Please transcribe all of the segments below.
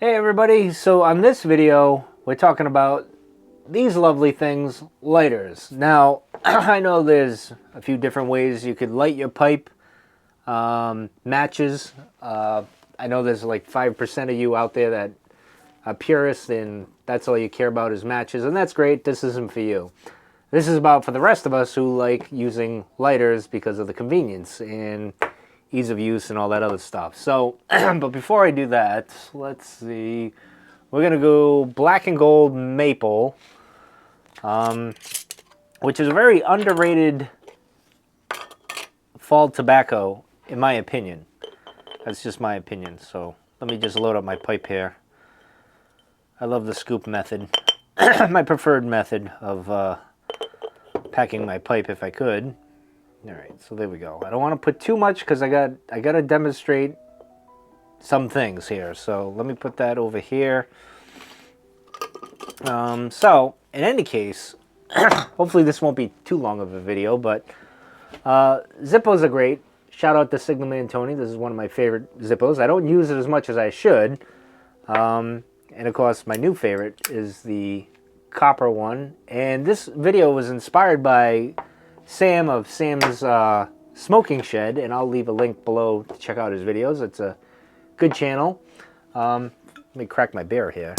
Hey everybody, so on this video we're talking about these lovely things, lighters. Now I know there's a few different ways you could light your pipe. Matches, I know there's like 5% of you out there that are purists and that's all you care about is matches, and that's great. This isn't for you. This is about for the rest of us who like using lighters because of the convenience and ease of use and all that other stuff. So, but before I do that, let's see. We're going to go black and gold maple, which is a very underrated fall tobacco, in my opinion. That's just my opinion. So let me just load up my pipe here. I love the scoop method. My preferred method of packing my pipe if I could. All right, so there we go. I don't want to put too much because I got to demonstrate some things here. So let me put that over here. So in any case, hopefully this won't be too long of a video, but Zippos are great. Shout out to Signal Man Tony. This is one of my favorite Zippos. I don't use it as much as I should. And of course, my new favorite is the copper one. And this video was inspired by Sam of Sam's Smoking Shed, and I'll leave a link below to check out his videos. It's a good channel. Let me crack my beer here.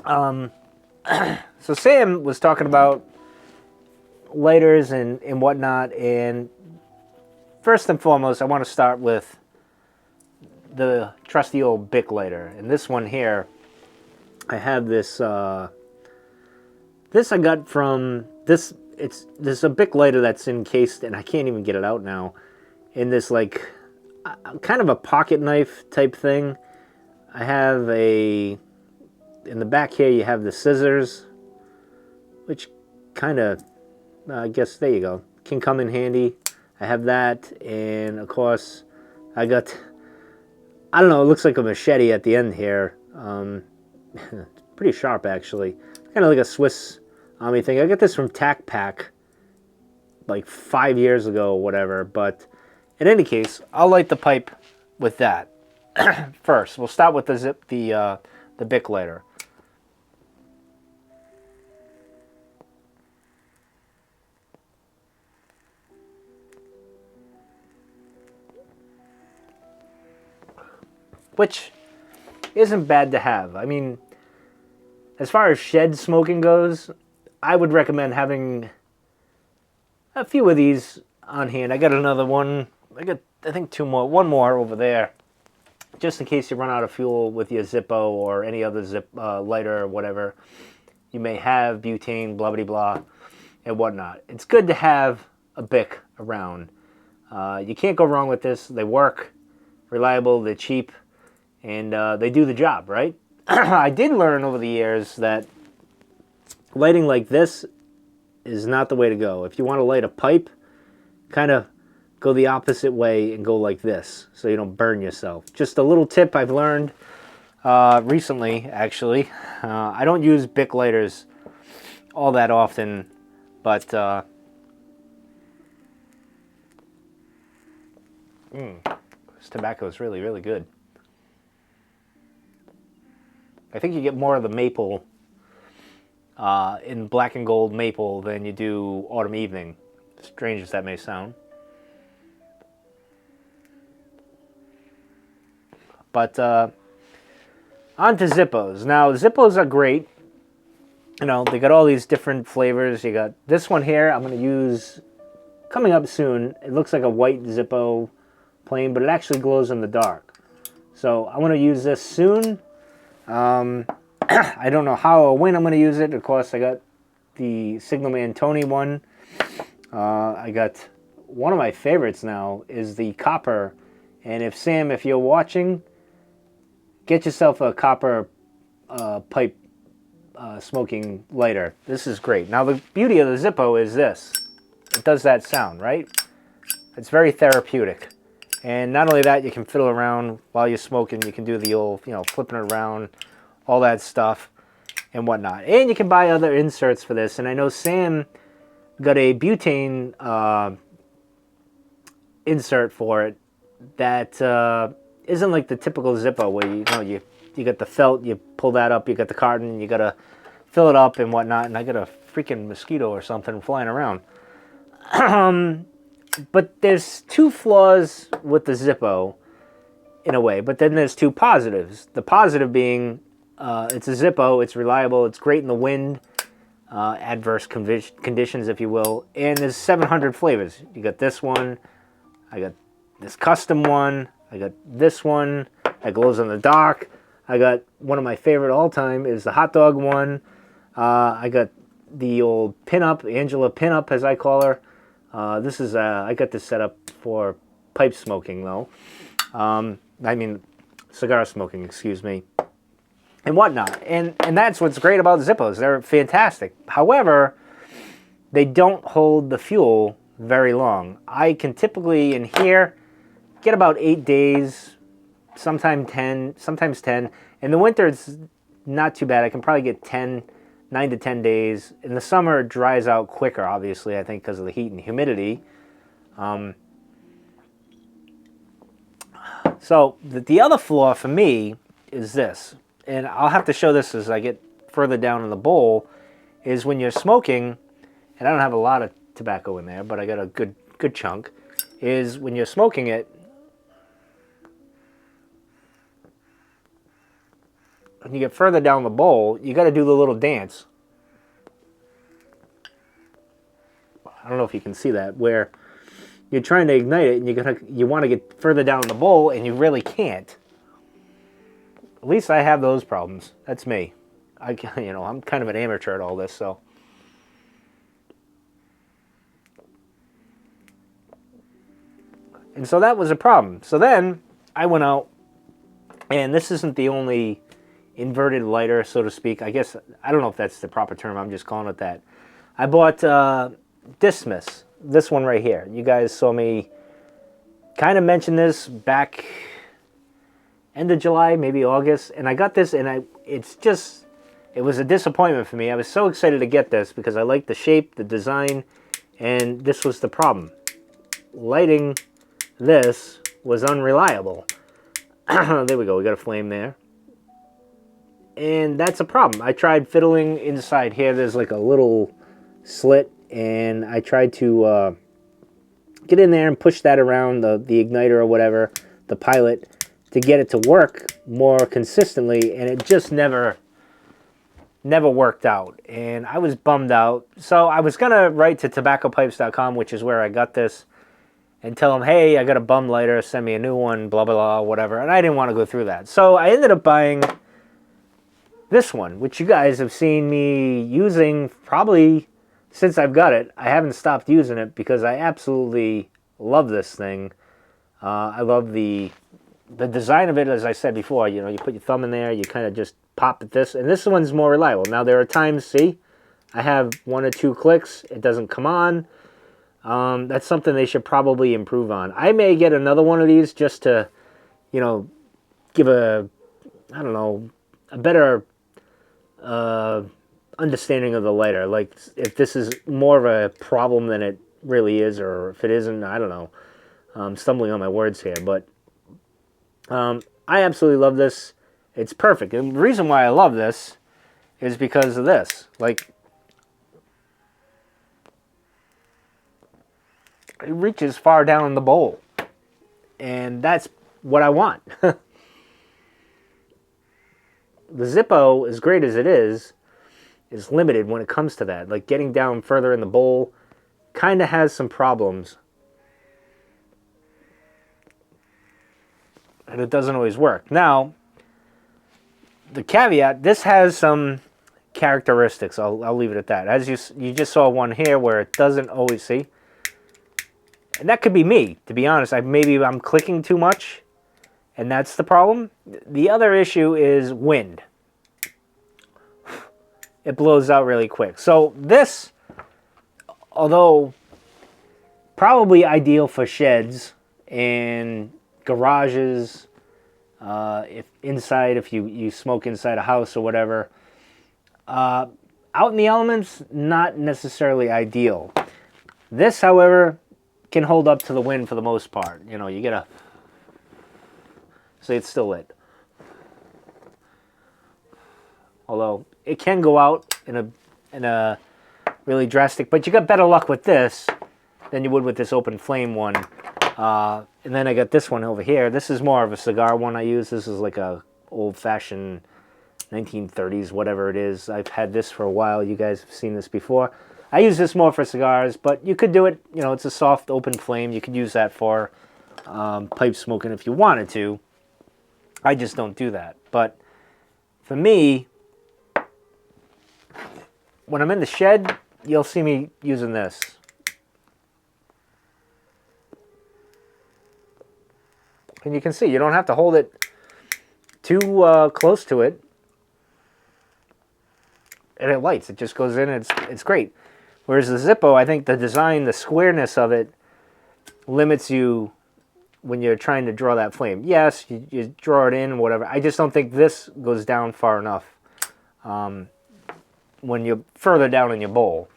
So Sam was talking about lighters and whatnot, and first and foremost, I want to start with the trusty old Bic Lighter. And this one here, I have this... This I got from this. There's a Bic Lighter that's encased, and I can't even get it out now, in this like kind of a pocket knife type thing. I have in the back here you have the scissors, which kind of, I guess there you go, can come in handy. I have that, and of course I got, I don't know, it looks like a machete at the end here. It's pretty sharp actually. Kind of like a Swiss Army thing. I got this from Tac Pack like 5 years ago or whatever. But in any case, I'll light the pipe with that. First, we'll start with the Bic Lighter. Which isn't bad to have. I mean, as far as shed smoking goes, I would recommend having a few of these on hand. I got another one. I think two more. One more over there, just in case you run out of fuel with your Zippo or any other lighter or whatever you may have, butane, blah, blah, blah, and whatnot. It's good to have a Bic around. You can't go wrong with this. They work, reliable, they're cheap, and they do the job, right? I did learn over the years that lighting like this is not the way to go. If you want to light a pipe, kind of go the opposite way and go like this so you don't burn yourself. Just a little tip I've learned recently, actually. I don't use Bic lighters all that often, but this tobacco is really, really good. I think you get more of the maple in black and gold maple than you do autumn evening. Strange as that may sound. But on to Zippos. Now, Zippos are great. You know, they got all these different flavors. You got this one here I'm going to use coming up soon. It looks like a white Zippo plain, but it actually glows in the dark. So I'm going to use this soon. I don't know how or when I'm going to use it. Of course, I got the Signal Man Tony one. I got one of my favorites now is the copper. And if Sam, if you're watching, get yourself a copper pipe smoking lighter. This is great. Now, the beauty of the Zippo is this. It does that sound, right? It's very therapeutic. And not only that, you can fiddle around while you're smoking. You can do the old, you know, flipping it around, all that stuff and whatnot. And you can buy other inserts for this. And I know Sam got a butane insert for it that isn't like the typical Zippo where you got the felt, you pull that up, you got the carton, you gotta fill it up and whatnot, and I got a freaking mosquito or something flying around. But there's two flaws with the Zippo in a way, but then there's two positives. The positive being it's a Zippo, it's reliable, it's great in the wind, adverse conditions, if you will, and there's 700 flavors. You got this one, I got this custom one, I got this one that glows in the dark. I got one of my favorite all time is the hot dog one. I got the old pinup, Angela pinup as I call her. This is I got this set up for pipe smoking though. I mean cigar smoking, excuse me, and whatnot. And that's what's great about Zippos. They're fantastic. However, they don't hold the fuel very long. I can typically in here get about 8 days, sometimes 10. In the winter, it's not too bad. I can probably get 9 to 10 days. In the summer, it dries out quicker, obviously, I think because of the heat and humidity. So the other flaw for me is this, and I'll have to show this as I get further down in the bowl, is when you're smoking, and I don't have a lot of tobacco in there, but I got a good chunk, is when you're smoking it, when you get further down the bowl, you got to do the little dance. I don't know if you can see that, where you're trying to ignite it and you want to get further down the bowl and you really can't. At least I have those problems. That's me. I'm kind of an amateur at all this, so. And so that was a problem. So then I went out, and this isn't the only inverted lighter, so to speak. I guess, I don't know if that's the proper term. I'm just calling it that. I bought Dismiss, this one right here. You guys saw me kind of mention this back end of July, maybe August, and I got this, and it was a disappointment for me. I was so excited to get this because I liked the shape, the design, and this was the problem. Lighting this was unreliable. There we go, we got a flame there. And that's a problem. I tried fiddling inside here. There's like a little slit, and I tried to get in there and push that around the igniter or whatever, the pilot, to get it to work more consistently, and it just never worked out. And I was bummed out. So I was going to write to tobaccopipes.com, which is where I got this, and tell them, hey, I got a bum lighter, send me a new one, blah, blah, blah, whatever. And I didn't want to go through that. So I ended up buying this one, which you guys have seen me using probably since I've got it. I haven't stopped using it because I absolutely love this thing. I love the design of it, as I said before. You put your thumb in there, you kind of just pop at this, and this one's more reliable. Now, there are times, see, I have 1 or 2 clicks, it doesn't come on. That's something they should probably improve on. I may get another one of these just to, give a better understanding of the lighter. Like, if this is more of a problem than it really is, or if it isn't, I don't know. I'm stumbling on my words here, but I absolutely love this. It's perfect. And the reason why I love this is because of this. Like, it reaches far down in the bowl, and that's what I want. The Zippo, as great as it is limited when it comes to that. Like, getting down further in the bowl kind of has some problems, and it doesn't always work. Now, the caveat, this has some characteristics. I'll leave it at that. As you just saw one here where it doesn't always see. And that could be me, to be honest. Maybe I'm clicking too much, and that's the problem. The other issue is wind. It blows out really quick. So this, although probably ideal for sheds and garages, if you smoke inside a house or whatever, out in the elements, not necessarily ideal. This, however, can hold up to the wind for the most part. You so it's still lit. Although it can go out in a really drastic, but you got better luck with this than you would with this open flame one. And then I got this one over here. This is more of a cigar one I use. This is like a old-fashioned 1930s, whatever it is. I've had this for a while. You guys have seen this before. I use this more for cigars, but you could do it, you know, it's a soft open flame. You could use that for pipe smoking if you wanted to. I just don't do that. But for me, when I'm in the shed, you'll see me using this. And you can see, you don't have to hold it too close to it. And it lights. It just goes in, and it's great. Whereas the Zippo, I think the design, the squareness of it, limits you when you're trying to draw that flame. Yes, you draw it in, whatever. I just don't think this goes down far enough when you're further down in your bowl.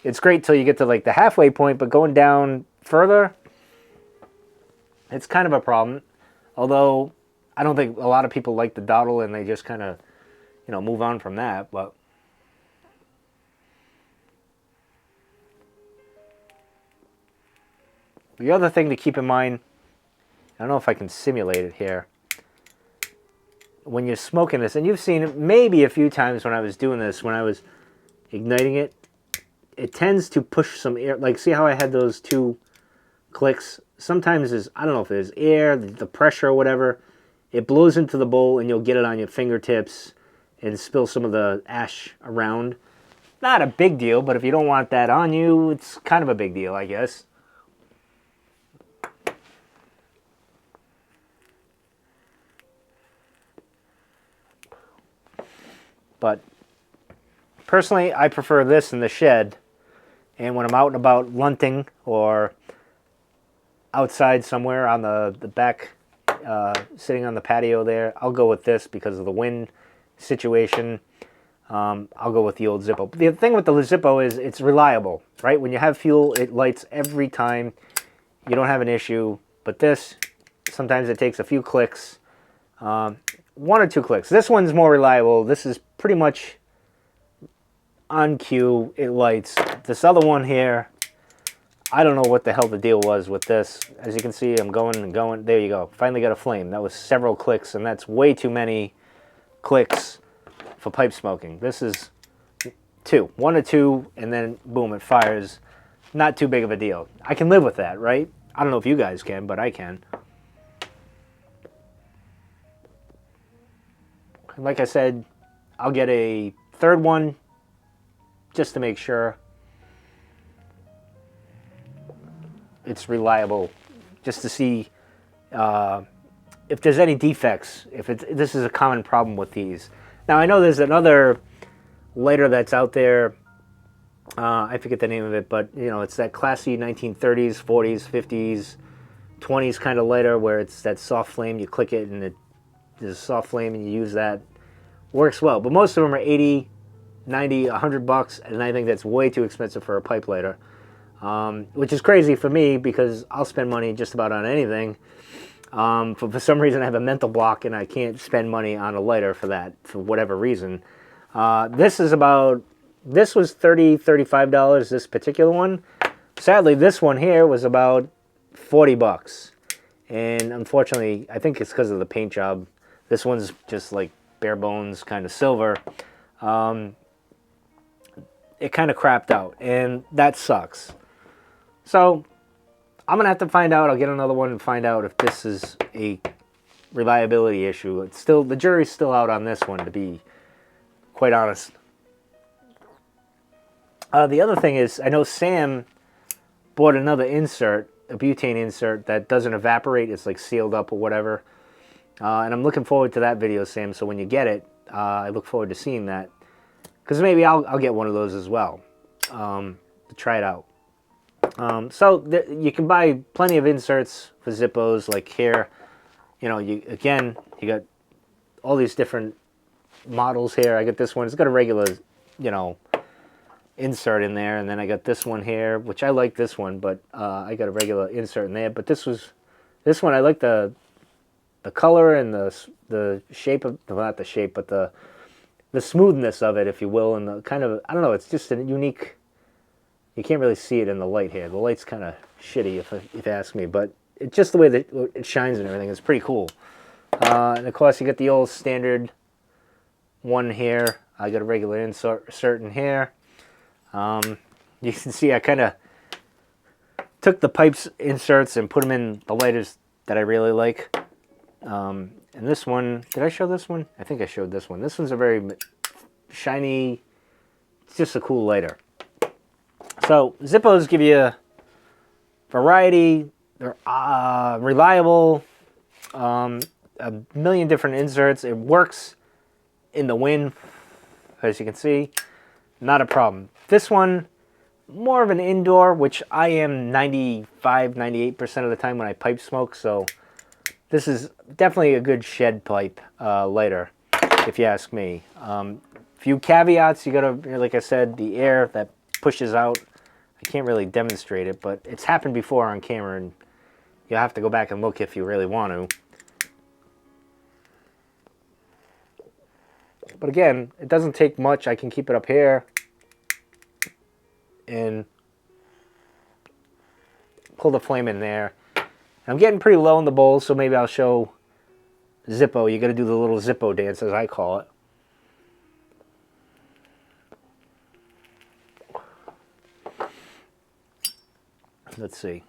It's great till you get to like the halfway point, but going down further, it's kind of a problem. Although, I don't think a lot of people like the dottle and they just kind of, you know, move on from that, but... The other thing to keep in mind, I don't know if I can simulate it here. When you're smoking this, and you've seen it maybe a few times when I was doing this, when I was igniting it, it tends to push some air. Like, see how I had those two clicks? Sometimes there's, I don't know if there's air, the pressure or whatever. It blows into the bowl and you'll get it on your fingertips and spill some of the ash around. Not a big deal, but if you don't want that on you, it's kind of a big deal, I guess. But personally, I prefer this in the shed. And when I'm out and about lunting or outside somewhere on the back, sitting on the patio there, I'll go with this because of the wind situation. I'll go with the old Zippo. The thing with the Zippo is it's reliable, right? When you have fuel, it lights every time. You don't have an issue. But this, sometimes it takes a few clicks. One or two clicks. This one's more reliable. This is pretty much on cue. It lights. This other one here, I don't know what the hell the deal was with this. As you can see, I'm going and going. There you go. Finally got a flame. That was several clicks, and that's way too many clicks for pipe smoking. This is two. One or two, and then boom, it fires. Not too big of a deal. I can live with that, right? I don't know if you guys can, but I can. Like I said, I'll get a third one just to make sure it's reliable, just to see if there's any defects, if this is a common problem with these. Now, I know there's another lighter that's out there, I forget the name of it, but you know, it's that classy 1930s, 40s, 50s, 20s kind of lighter where it's that soft flame, you click it and there's a soft flame and you use that. Works well, but most of them are 80, 90, 100 bucks, and I think that's way too expensive for a pipe lighter, which is crazy for me because I'll spend money just about on anything. For some reason, I have a mental block and I can't spend money on a lighter for that, for whatever reason. This was $30, $35, this particular one. Sadly, this one here was about 40 bucks. And unfortunately, I think it's because of the paint job. This one's just like bare bones, kind of silver. It kind of crapped out, and that sucks. So I'm gonna have to find out. I'll get another one and find out if this is a reliability issue. It's still, the jury's still out on this one, to be quite honest. The other thing is, I know Sam bought another insert, a butane insert that doesn't evaporate. It's like sealed up or whatever. And I'm looking forward to that video, Sam. So when you get it, I look forward to seeing that. Because maybe I'll get one of those as well to try it out. So you can buy plenty of inserts for Zippos, like here. You know, you got all these different models here. I got this one. It's got a regular, you know, insert in there, and then I got this one here, which I like this one, but I got a regular insert in there. But this one, I like the color and the shape of, well, not the shape, but the smoothness of it, if you will, and the kind of, I don't know, it's just a unique. You can't really see it in the light here. The light's kind of shitty, if you ask me, but it's just the way that it shines and everything is pretty cool. And of course, you get the old standard one here. I got a regular insert in here. You can see I kind of took the pipes inserts and put them in the lighters that I really like. And this one, did I show this one? I think I showed this one. This one's a very shiny, it's just a cool lighter. So Zippos give you variety, they're reliable, a million different inserts. It works in the wind, as you can see, not a problem. This one, more of an indoor, which I am 95–98% of the time when I pipe smoke, so this is definitely a good shed pipe lighter, if you ask me. Few caveats, you gotta, like I said, the air that pushes out, I can't really demonstrate it, but it's happened before on camera, and you'll have to go back and look if you really want to. But again, it doesn't take much. I can keep it up here and pull the flame in there. I'm getting pretty low in the bowl, so maybe I'll show Zippo. You got to do the little Zippo dance, as I call it. Let's see.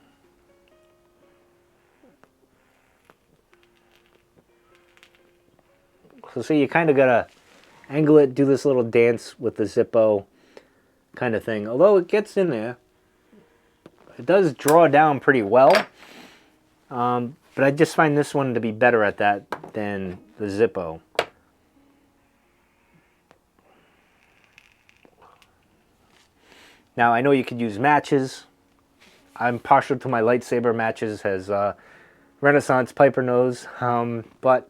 So see, you kind of got to angle it, do this little dance with the Zippo kind of thing. Although it gets in there, it does draw down pretty well. But I just find this one to be better at that than the Zippo. Now, I know you could use matches. I'm partial to my lightsaber matches, as Renaissance Piper knows, but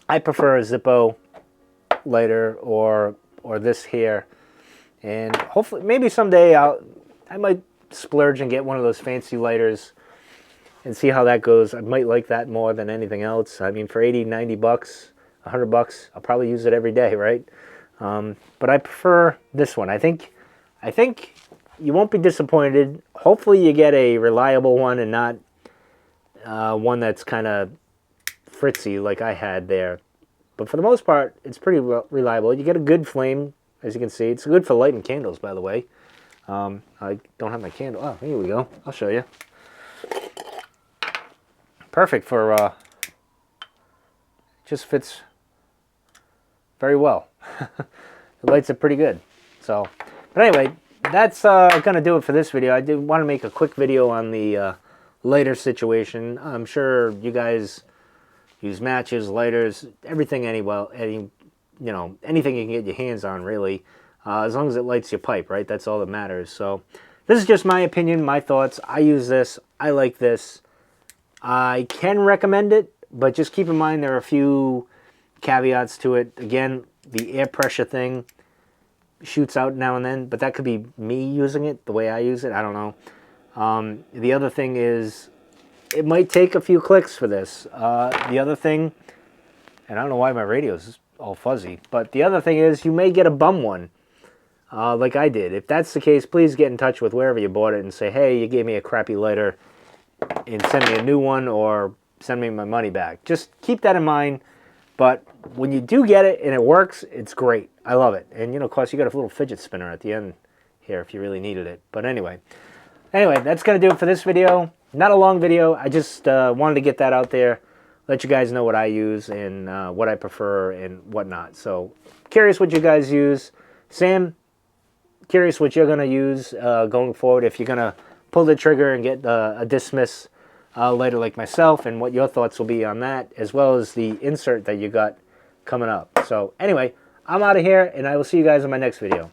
I prefer a Zippo lighter or this here, and hopefully, maybe someday I might splurge and get one of those fancy lighters and see how that goes. I might like that more than anything else. I mean, for 80, 90 bucks, 100 bucks, I'll probably use it every day, right? But I prefer this one. I think you won't be disappointed. Hopefully you get a reliable one and not one that's kind of fritzy like I had there. But for the most part, it's pretty reliable. You get a good flame, as you can see. It's good for lighting candles, by the way. I don't have my candle. Oh, here we go. I'll show you. Perfect for, just fits very well. It lights it pretty good. So, but anyway, that's going to do it for this video. I did want to make a quick video on the lighter situation. I'm sure you guys use matches, lighters, everything, anything you can get your hands on, really. As long as it lights your pipe, right? That's all that matters. So this is just my opinion, my thoughts. I use this. I like this. I can recommend it, but just keep in mind there are a few caveats to it. Again, the air pressure thing shoots out now and then, but that could be me using it the way I use it. I don't know. The other thing is it might take a few clicks for this. The other thing, and I don't know why my radio's all fuzzy, but the other thing is you may get a bum one. Like I did. If that's the case, please get in touch with wherever you bought it and say, hey, you gave me a crappy lighter, and send me a new one or send me my money back. Just keep that in mind. But when you do get it and it works, it's great. I love it. And, of course, you got a little fidget spinner at the end here if you really needed it. But anyway, that's going to do it for this video. Not a long video. I just wanted to get that out there, let you guys know what I use and what I prefer and whatnot. So, curious what you guys use. Sam, curious what you're going to use going forward, if you're going to pull the trigger and get a dismiss lighter like myself, and what your thoughts will be on that, as well as the insert that you got coming up. So anyway, I'm out of here, and I will see you guys in my next video.